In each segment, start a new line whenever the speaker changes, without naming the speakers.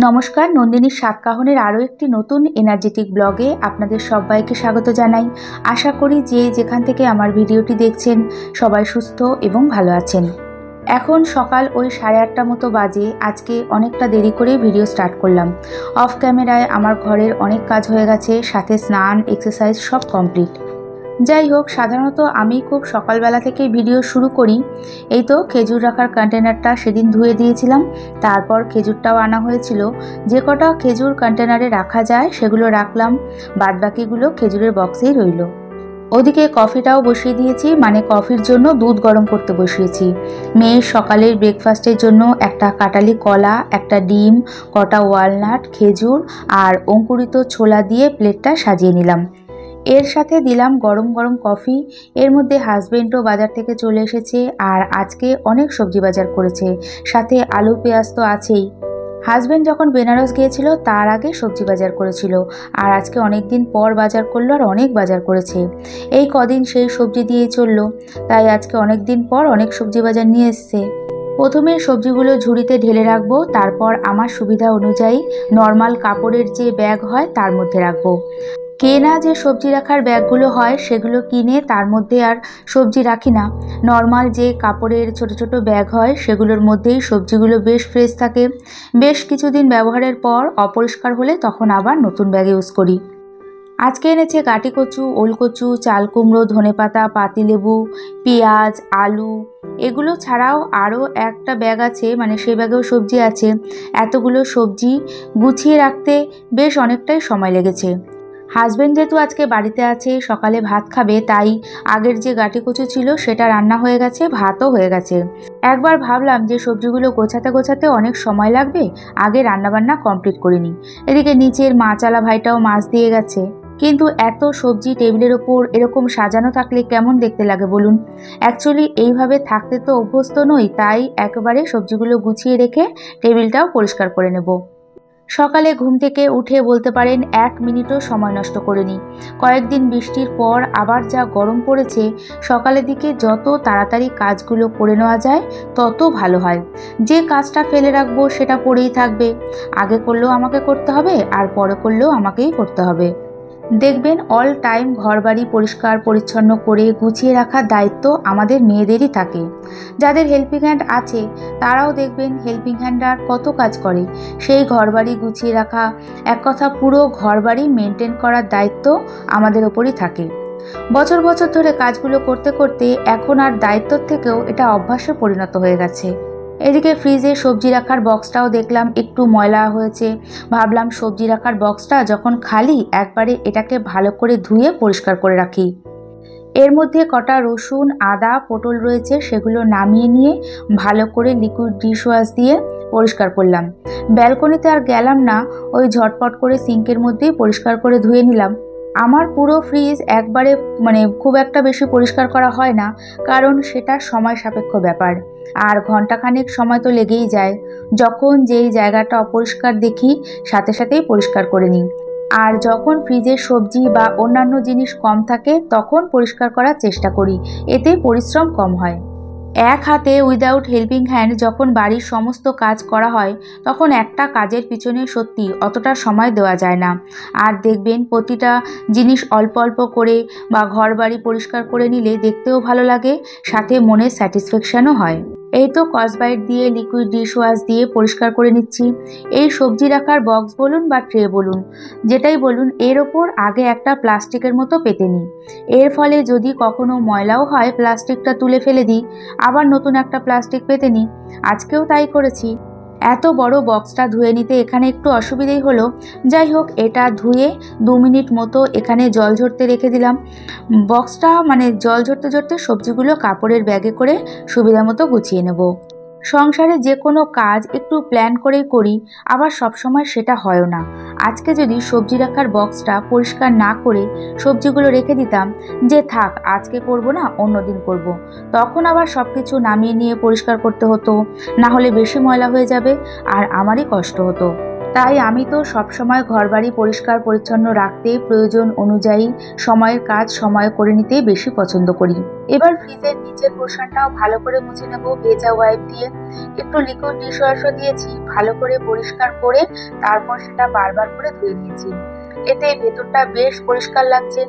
নমস্কার, নন্দিনীর সাতকাহনের আরও একটি নতুন এনার্জেটিক ব্লগে আপনাদের সবাইকে স্বাগত জানাই। আশা করি যে যেখান থেকে আমার ভিডিওটি দেখছেন সবাই সুস্থ এবং ভালো আছেন। এখন সকাল ওই 8:30 মতো বাজে। আজকে অনেকটা দেরি করে ভিডিও স্টার্ট করলাম। অফ ক্যামেরায় আমার ঘরের অনেক কাজ হয়ে গেছে, সাথে স্নান এক্সারসাইজ সব কমপ্লিট। যাই হোক, সাধারণত আমি খুব সকালবেলা থেকে ভিডিও শুরু করি। এই তো খেজুর রাখার কন্টেনারটা সেদিন ধুয়ে দিয়েছিলাম, তারপর খেজুরটাও আনা হয়েছিল। যে কটা খেজুর কন্টেনারে রাখা যায় সেগুলো রাখলাম, বাদবাকিগুলো খেজুরের বক্সেই রইল। ওদিকে কফিটাও বসিয়ে দিয়েছি, মানে কফির জন্য দুধ গরম করতে বসিয়েছি। মেয়ের সকালের ব্রেকফাস্টের জন্য একটা কাটালি কলা, একটা ডিম, কটা ওয়ালনাট, খেজুর আর অঙ্কুরিত ছোলা দিয়ে প্লেটটা সাজিয়ে নিলাম। এর সাথে দিলাম গরম গরম কফি। এর মধ্যে হাজবেন্ডও বাজার থেকে চলে এসেছে, আর আজকে অনেক সবজি বাজার করেছে, সাথে আলু পেঁয়াজ তো আছেই। হাজবেন্ড যখন বেনারস গিয়েছিল তার আগে সবজি বাজার করেছিল, আর আজকে অনেক দিন পর বাজার করলো আর অনেক বাজার করেছে। এই কদিন সেই সবজি দিয়েই চললো, তাই আজকে অনেক দিন পর অনেক সবজি বাজার নিয়ে এসছে। প্রথমে সবজিগুলো ঝুড়িতে ঢেলে রাখবো, তারপর আমার সুবিধা অনুযায়ী নর্মাল কাপড়ের যে ব্যাগ হয় তার মধ্যে রাখবো। কেনা যে সবজি রাখার ব্যাগগুলো হয় সেগুলো কিনে তার মধ্যে আর সবজি রাখি না। নর্মাল যে কাপড়ের ছোট ছোট ব্যাগ হয় সেগুলোর মধ্যেই সবজিগুলো বেশ ফ্রেশ থাকে। বেশ কিছুদিন ব্যবহারের পর অপরিষ্কার হলে তখন আবার নতুন ব্যাগ ইউজ করি। আজকে এনেছে গাটি কচু, ওলকচু, চাল কুমড়ো, ধনেপাতা, পাতিলেবু, পেঁয়াজ, আলু। এগুলো ছাড়াও আরও একটা ব্যাগ আছে, মানে সেই ব্যাগেও সবজি আছে। এতগুলো সবজি গুছিয়ে রাখতে বেশ অনেকটাই সময় লেগেছে। হাজবেন্ড যেহেতু আজকে বাড়িতে আছে, সকালে ভাত খাবে, তাই আগের যে গাটি কচু ছিল সেটা রান্না হয়ে গেছে, ভাতও হয়ে গেছে। একবার ভাবলাম যে সবজিগুলো গোছাতে গোছাতে অনেক সময় লাগবে, আগে রান্নাবান্না কমপ্লিট করে নিই। এদিকে নিচের মাছালা ভাইটাও মাছ দিয়ে গেছে। কিন্তু এত সবজি টেবিলের ওপর এরকম সাজানো থাকলে কেমন দেখতে লাগে বলুন। অ্যাকচুয়ালি এইভাবে থাকতে তো অভ্যস্ত নই, তাই একেবারে সবজিগুলো গুছিয়ে রেখে টেবিলটাও পরিষ্কার করে নেব। সকালে ঘুম থেকে উঠে বলতে পারেন 1 মিনিটও সময় নষ্ট করিনি। কয়েকদিন বৃষ্টির পর আবার যা গরম পড়েছে, সকালের দিকে যত তাড়াতাড়ি কাজগুলো করে নেওয়া যায় তত ভালো হয়। যে কাজটা ফেলে রাখবো সেটা পড়েই থাকবে, আগে করলেও আমাকে করতে হবে আর পরে করলেও আমাকেই করতে হবে। দেখবেন অল টাইম ঘরবাড়ি পরিষ্কার পরিচ্ছন্ন করে গুছিয়ে রাখার দায়িত্ব আমাদের মেয়েদেরই থাকে। যাদের হেল্পিং হ্যান্ড আছে তারাও দেখবেন হেল্পিং হ্যান্ডরা কত কাজ করে। সেই ঘরবাড়ি গুছিয়ে রাখা, এক কথা পুরো ঘরবাড়ি মেনটেন করার দায়িত্ব আমাদের ওপরই থাকে। বছর বছর ধরে কাজগুলো করতে করতে এখন আর দায়িত্বর থেকেও এটা অভ্যাসে পরিণত হয়ে গেছে। এদিকে ফ্রিজে সবজি রাখার বক্সটাও দেখলাম একটু ময়লা হয়েছে। ভাবলাম সবজি রাখার বক্সটা যখন খালি একবারে এটাকে ভালো করে ধুয়ে পরিষ্কার করে রাখি। এর মধ্যে কটা রসুন, আদা, পটল রয়েছে, সেগুলো নামিয়ে নিয়ে ভালো করে লিকুইড ডিশওয়াশ দিয়ে পরিষ্কার করলাম। ব্যালকনিতে আর গেলাম না, ওই ঝটপট করে সিঙ্কের মধ্যেই পরিষ্কার করে ধুয়ে নিলাম। আমার পুরো ফ্রিজ একবারে খুব একটা বেশি পরিষ্কার করা হয় না, কারণ সেটা সময় সাপেক্ষ ব্যাপার, আর ঘন্টাখানেক সময় তো লেগেই যায়। যখন যেই জায়গাটা অপরিষ্কার দেখি সাথে সাথেই পরিষ্কার করে নিই, আর যখন ফ্রিজে সবজি বা অন্যান্য জিনিস কম থাকে তখন পরিষ্কার করার চেষ্টা করি, এতে পরিশ্রম কম হয়। এক হাতে উইদাউট হেল্পিং হ্যান্ড যখন বাড়ির সমস্ত কাজ করা হয় তখন একটা কাজের পিছনে সত্যি অতটা সময় দেওয়া যায় না। আর দেখবেন প্রতিটা জিনিস অল্প অল্প করে বা ঘর বাড়ি পরিষ্কার করে নিলে দেখতেও ভালো লাগে, সাথে মনে স্যাটিসফ্যাকশনও হয়। এই তো স্কচব্রাইট দিয়ে লিকুইড ডিশওয়াশ দিয়ে পরিষ্কার করে নিচ্ছি। এই সবজি রাখার বক্স বলুন বা ট্রে বলুন, যেটাই বলুন, এর ওপর আগে একটা প্লাস্টিকের মতো পেতে নিই। এর ফলে যদি কখনো ময়লাও হয় প্লাস্টিকটা তুলে ফেলে দিই, আবার নতুন একটা প্লাস্টিক পেতে নিই। আজকেও তাই করেছি। এত বড় বক্সটা ধুয়ে নিতে এখানে একটু অসুবিধেই হলো। যাই হোক, এটা ধুয়ে 2 মিনিট মতো এখানে জল ঝরতে রেখে দিলাম। বক্সটা জল ঝরতে ঝরতে সবজিগুলো কাপড়ের ব্যাগে করে সুবিধা মতো গুছিয়ে নেব। সংসারে যে কোনো কাজ একটু প্ল্যান করেই করি, আবার সবসময় সেটা হয়ও না। আজকে যদি সবজি রাখার বক্সটা পরিষ্কার না করে সবজিগুলো রেখে দিতাম যে থাক আজকে করব না অন্যদিন করব, তখন আবার সব কিছু নামিয়ে নিয়ে পরিষ্কার করতে হতো, না হলে বেশি ময়লা হয়ে যাবে আর আমারই কষ্ট হতো। তাই আমি তো সবসময় ঘরবাড়ি পরিষ্কার পরিচ্ছন্ন রাখতে প্রয়োজন অনুযায়ী সময়ের কাজ সময় করে নিতেই বেশি পছন্দ করি। এবার ফ্রিজের নিচের পোর্শনটাও ভালো করে মুছে নেব ভেজা ওয়াইপ দিয়ে। একটু লিকুইড ডিশওয়াশও দিয়েছি, ভালো করে পরিষ্কার করে তারপর সেটা বারবার করে ধুয়ে নিয়েছি। এতে ভেতরটা বেশ পরিষ্কার লাগছে,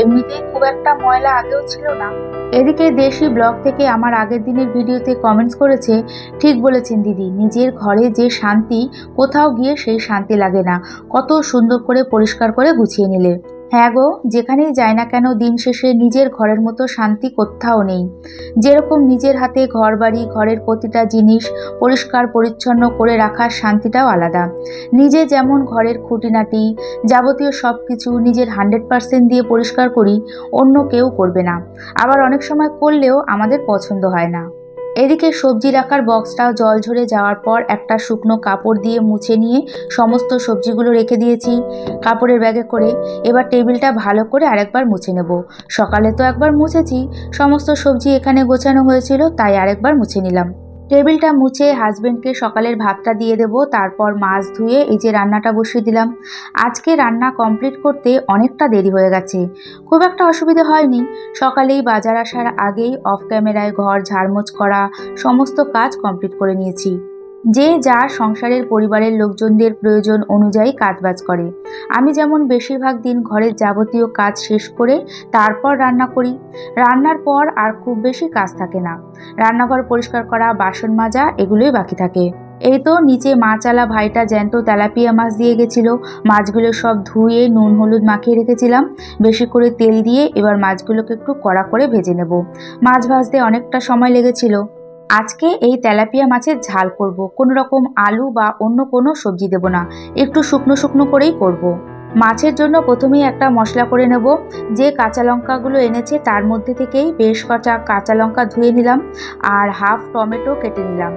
এমনিতেই খুব একটা ময়লা আগেও ছিল না। এদিকে দেশি ব্লগ থেকে আমার আগের দিনের ভিডিওতে কমেন্টস করেছে, ঠিক বলেছেন দিদি, নিজের ঘরে যে শান্তি কোথাও গিয়ে সেই শান্তি লাগে না, কত সুন্দর করে পরিষ্কার করে গুছিয়ে নিলে। হ্যাঁ গো, যেখানেই যাই না কেন দিন শেষে নিজের ঘরের মতো শান্তি কোথাও নেই। যেরকম নিজের হাতে ঘর বাড়ি ঘরের প্রতিটা জিনিস পরিষ্কার পরিচ্ছন্ন করে রাখার শান্তিটাও আলাদা। নিজে যেমন ঘরের খুঁটিনাটি যাবতীয় সব কিছু নিজের 100% দিয়ে পরিষ্কার করি, অন্য কেউ করবে না, আবার অনেক সময় করলেও আমাদের পছন্দ হয় না। এদিকে সবজি রাখার বক্সটাও জল ঝরে যাওয়ার পর একটা শুকনো কাপড় দিয়ে মুছে নিয়ে সমস্ত সবজিগুলো রেখে দিয়েছি কাপড়ের ব্যাগে করে। এবার টেবিলটা ভালো করে আরেকবার মুছে নেব। সকালে তো একবার মুছেছি, সমস্ত সবজি এখানে গোছানো হয়েছিল তাই আরেকবার মুছে নিলাম। টেবিলটা মুছে হাজবেন্ডকে সকালের ভাতটা দিয়ে দেব, তারপর মাছ ধুয়ে এই যে রান্নাটা বসিয়ে দিলাম। আজকে রান্না কমপ্লিট করতে অনেকটা দেরি হয়ে গেছে, খুব একটা অসুবিধা হয়নি। সকালেই বাজার আসার আগেই অফ ক্যামেরায় ঘর ঝাড়মোছ করা সমস্ত কাজ কমপ্লিট করে নিয়েছি। যে যার সংসারের পরিবারের লোকজনদের প্রয়োজন অনুযায়ী কাজবাজ করে। আমি যেমন বেশিরভাগ দিন ঘরের যাবতীয় কাজ শেষ করে তারপর রান্না করি। রান্নার পর আর খুব বেশি কাজ থাকে না, রান্নাঘর পরিষ্কার করা বাসন মাজা এগুলোই বাকি থাকে। এই তো নিচে মাছওয়ালা ভাইটা জ্যান্ত তেলাপিয়া মাছ দিয়ে গেছিল, মাছগুলো সব ধুয়ে নুন হলুদ মাখিয়ে রেখেছিলাম বেশি করে তেল দিয়ে। এবার মাছগুলোকে একটু কড়া করে ভেজে নেব। মাছ ভাজতে অনেকটা সময় লেগেছিল। আজকে এই তেলাপিয়া মাছের ঝাল করব, কোনো রকম আলু বা অন্য কোনো সবজি দেব না, একটু শুকনো শুকনো করেই করব। মাছের জন্য প্রথমেই একটা মশলা করে নেব। যে কাঁচা লঙ্কাগুলো এনেছে তার মধ্যে থেকেই বেশ কটা কাঁচা লঙ্কা ধুয়ে নিলাম, আর হাফ টমেটো কেটে নিলাম,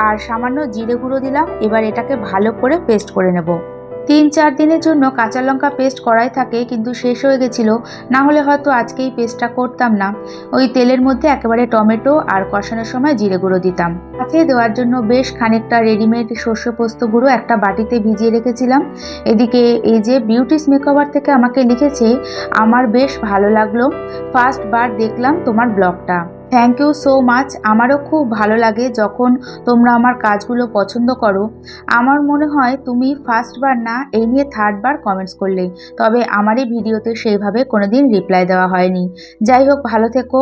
আর সামান্য জিরে গুঁড়ো দিলাম। এবার এটাকে ভালো করে পেস্ট করে নেব। 3-4 দিনের জন্য কাঁচা লঙ্কা পেস্ট করাই থাকে, কিন্তু শেষ হয়ে গেছিলো, না হলে হয়তো আজকেই পেস্টটা করতাম না। ওই তেলের মধ্যে একেবারে টমেটো আর কষানোর সময় জিরে গুঁড়ো দিতাম। মাছে দেওয়ার জন্য বেশ খানিকটা রেডিমেড সর্ষে পোস্ত গুঁড়ো একটা বাটিতে ভিজিয়ে রেখেছিলাম। এদিকে এই যে বিউটিস মেকওভার থেকে আমাকে লিখেছে, আমার বেশ ভালো লাগলো, ফার্স্ট বার দেখলাম তোমার ব্লগটা। Thank you so much. আমারও খুব ভালো লাগে যখন তোমরা আমার কাজগুলো পছন্দ করো। আমার মনে হয় তুমি ফার্স্টবার না, এই নিয়ে 3rd বার কমেন্টস করলে, তবে আমারই ভিডিওতে সেইভাবে কোনোদিন রিপ্লাই দেওয়া হয়নি। যাই হোক, ভালো থেকো।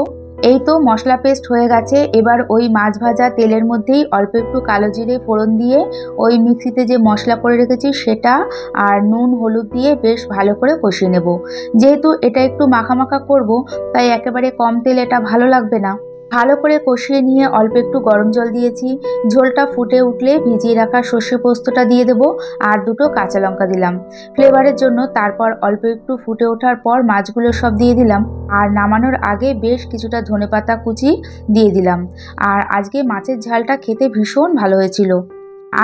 এই তো মশলা পেস্ট হয়ে গেছে। এবার ওই মাছ ভাজা তেলের মধ্যেই অল্প একটু কালো জিরে ফোড়ন দিয়ে ওই মিক্সিতে যে মশলা করে রেখেছি সেটা আর নুন হলুদ দিয়ে বেশ ভালো করে কষিয়ে নেব। যেহেতু এটা একটু মাখা মাখা করব, তাই একেবারে কম তেল এটা ভালো লাগবে না। ভালো করে কষিয়ে নিয়ে অল্প একটু গরম জল দিয়েছি। ঝোলটা ফুটে উঠলে ভিজিয়ে রাখা সর্ষে পোস্তটা দিয়ে দেব, আর 2টো কাঁচা লঙ্কা দিলাম ফ্লেভারের জন্য। তারপর অল্প একটু ফুটে ওঠার পর মাছগুলো সব দিয়ে দিলাম, আর নামানোর আগে বেশ কিছুটা ধনেপাতা কুচি দিয়ে দিলাম। আর আজকে মাছের ঝালটা খেতে ভীষণ ভালো হয়েছিল।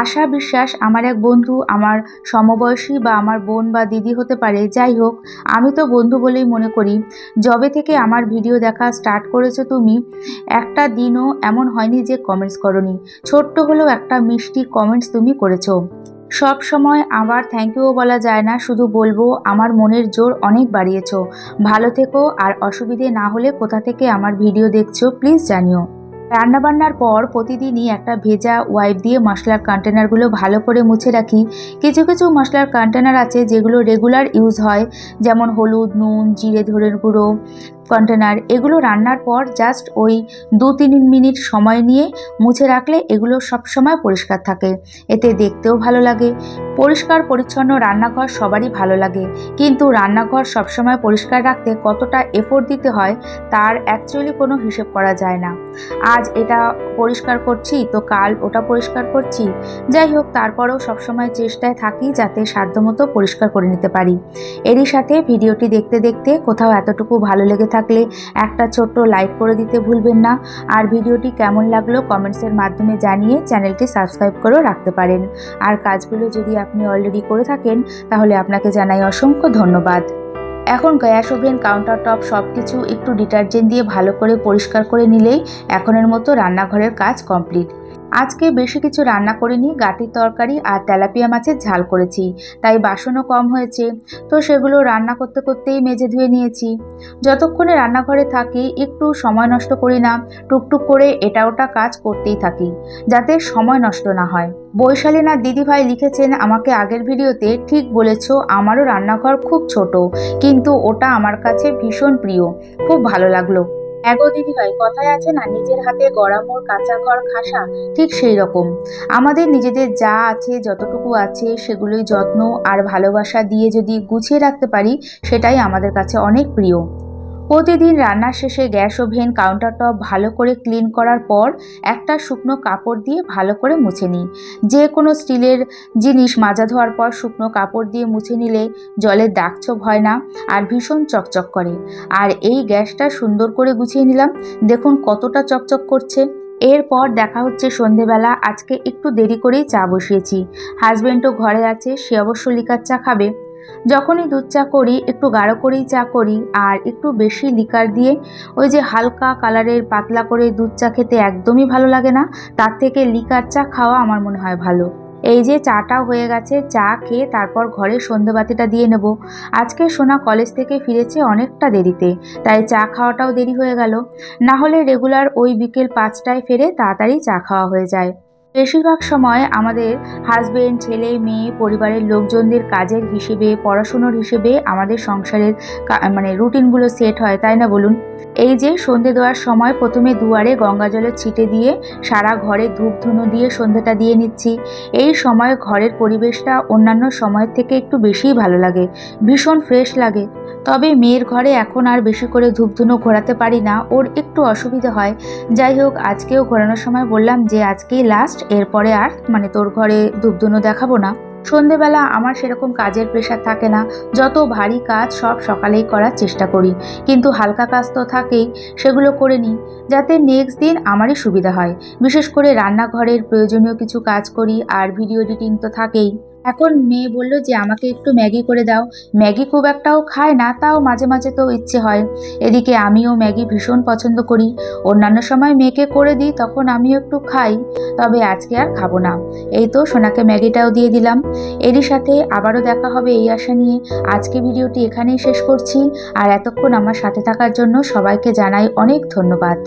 আশা বিশ্বাস আমার এক বন্ধু, আমার সমবয়সী বা আমার বোন বা দিদি হতে পারে, যাই হোক আমি তো বন্ধু বলেই মনে করি। যবে থেকে আমার ভিডিও দেখা স্টার্ট করেছো তুমি, একটা দিনও এমন হয়নি যে কমেন্টস করোনি। ছোট্ট হলেও একটা মিষ্টি কমেন্টস তুমি করেছো। সব সময় আবার থ্যাংক ইউও বলা যায় না, শুধু বলবো আমার মনের জোর অনেক বাড়িয়েছো। ভালো থেকো, আর অসুবিধে না হলে কোথা থেকে আমার ভিডিও দেখছো প্লিজ জানিও। রান্নাবান্নার পর প্রতিদিনই একটা ভেজা ওয়াইপ দিয়ে মশলার কন্টেনারগুলো ভালো করে মুছে রাখি। কিছু কিছু মশলার কন্টেনার আছে যেগুলো রেগুলার ইউজ হয়, যেমন হলুদ, নুন, জিরে, ধনের গুঁড়ো কন্টেনার। এগুলো রান্নার পর জাস্ট ওই 2-3 মিনিট সময় নিয়ে মুছে রাখলে এগুলো সব সময় পরিষ্কার থাকে, এতে দেখতেও ভালো লাগে। পরিষ্কার পরিচ্ছন্ন রান্নাঘর সবারই ভালো লাগে, কিন্তু রান্নাঘর সবসময় পরিষ্কার রাখতে কতটা এফোর্ট দিতে হয় তার অ্যাকচুয়ালি কোনো হিসেব করা যায় না। আজ এটা পরিষ্কার করছি তো কাল ওটা পরিষ্কার করছি। যাই হোক, তারপরেও সবসময় চেষ্টায় থাকি যাতে সাধ্যমতো পরিষ্কার করে নিতে পারি। এরই সাথে ভিডিওটি দেখতে দেখতে কোথাও এতটুকু ভালো লেগে থাকলে একটা ছোট্ট লাইক করে দিতে ভুলবেন না। আর ভিডিওটি কেমন লাগলো কমেন্টসের মাধ্যমে জানিয়ে চ্যানেলটি সাবস্ক্রাইব করেও রাখতে পারেন। আর কাজগুলো যদি আপনি অলরেডি করে থাকেন তাহলে আপনাকে জানাই অসংখ্য ধন্যবাদ। এখন গ্যাস ওভেন কাউন্টার টপ সব কিছু একটু ডিটারজেন্ট দিয়ে ভালো করে পরিষ্কার করে নিলেই এখনের মতো রান্নাঘরের কাজ কমপ্লিট। আজকে বেশি কিছু রান্না করিনি, গাঁটির তরকারি আর তেলাপিয়া মাছের ঝাল করেছি, তাই বাসনও কম হয়েছে। তো সেগুলো রান্না করতে করতেই মেজে ধুয়ে নিয়েছি। যতক্ষণে রান্নাঘরে থাকি একটু সময় নষ্ট করি না, টুকটুক করে এটা ওটা কাজ করতেই থাকি যাতে সময় নষ্ট না হয়। বৈশালীনাথ দিদিভাই লিখেছেন আমাকে আগের ভিডিওতে, ঠিক বলেছ, আমারও রান্নাঘর খুব ছোট, কিন্তু ওটা আমার কাছে ভীষণ প্রিয়, খুব ভালো লাগলো। এগো দিদিভাই, কথায় আছে না, নিজের হাতে গড়া মোড় কাঁচা ঘর খাসা, ঠিক সেই রকম আমাদের নিজেদের যা আছে, যতটুকু আছে, সেগুলোই যত্ন আর ভালোবাসা দিয়ে যদি গুছিয়ে রাখতে পারি, সেটাই আমাদের কাছে অনেক প্রিয়। প্রতিদিন রান্নার শেষে গ্যাস ওভেন কাউন্টারটপ ভালো করে ক্লিন করার পর একটা শুকনো কাপড় দিয়ে ভালো করে মুছে নিই। যে কোনো স্টিলের জিনিস মাজা ধোয়ার পর শুকনো কাপড় দিয়ে মুছে নিলে জলের দাগছোপ হয় না আর ভীষণ চকচক করে। আর এই গ্যাসটা সুন্দর করে গুছিয়ে নিলাম, দেখুন কতটা চকচক করছে। এরপর দেখা হচ্ছে সন্ধেবেলা। আজকে একটু দেরি করেই চা বসিয়েছি, হাজব্যান্ডও ঘরে আছে, সে অবশ্য লিকার চা খাবে। যখনই দুধ চা করি একটু গাঢ় করেই চা করি, আর একটু বেশি লিকার দিয়ে, ওই যে হালকা কালারের পাতলা করে দুধ চা খেতে একদমই ভালো লাগে না, তার থেকে লিকার চা খাওয়া আমার মনে হয় ভালো। এই যে চাটা হয়ে গেছে, চা খেয়ে তারপর ঘরে সন্ধ্যেবাতিটা দিয়ে নেব। আজকে সোনা কলেজ থেকে ফিরেছে অনেকটা দেরিতে, তাই চা খাওয়াটাও দেরি হয়ে গেল। না হলে রেগুলার ওই বিকেল 5টায় ফেরে, তাড়াতাড়ি চা খাওয়া হয়ে যায়। বেশিরভাগ সময় আমাদের হাজবেন্ড, ছেলে মেয়ে, পরিবারের লোকজনদের কাজের হিসেবে, পড়াশুনোর হিসেবে আমাদের সংসারের রুটিনগুলো সেট হয়, তাই না বলুন? এই যে সন্ধে দেওয়ার সময় প্রথমে দুয়ারে গঙ্গা জলের ছিটে দিয়ে সারা ঘরে ধূপ ধুনো দিয়ে সন্ধেটা দিয়ে নিচ্ছি। এই সময় ঘরের পরিবেশটা অন্যান্য সময়ের থেকে একটু বেশিই ভালো লাগে, ভীষণ ফ্রেশ লাগে। তবে মেয়ের ঘরে এখন আর বেশি করে ধূপধুনো ঘোরাতে পারি না, ওর একটু অসুবিধা হয়। যাই হোক, আজকেও ঘোরানোর সময় বললাম যে আজকেই লাস্ট, এরপরে আর তোর ঘরে ধূপধুনো দেখাবো না। সন্ধেবেলা আমার সেরকম কাজের প্রেশার থাকে না, যত ভারী কাজ সব সকালেই করার চেষ্টা করি, কিন্তু হালকা কাজ তো থাকেই, সেগুলো করে নিই যাতে নেক্সট দিন আমারই সুবিধা হয়। বিশেষ করে রান্নাঘরের প্রয়োজনীয় কিছু কাজ করি, আর ভিডিও এডিটিং তো থাকেই। এখন মেয়ে বলল যে আমাকে একটু ম্যাগি করে দাও। ম্যাগি খুব একটাও খায় না, তাও মাঝে মাঝে তো ইচ্ছে হয়। এদিকে আমিও ম্যাগি ভীষণ পছন্দ করি, অন্যান্য সময় মেয়েকে করে দিই, তখন আমিও একটু খাই, তবে আজকে আর খাবো না। এই তো সোনাকে ম্যাগিটাও দিয়ে দিলাম। এরই সাথে আবারও দেখা হবে এই আশা নিয়ে আজকে ভিডিওটি এখানেই শেষ করছি। আর এতক্ষণ আমার সাথে থাকার জন্য সবাইকে জানাই অনেক ধন্যবাদ।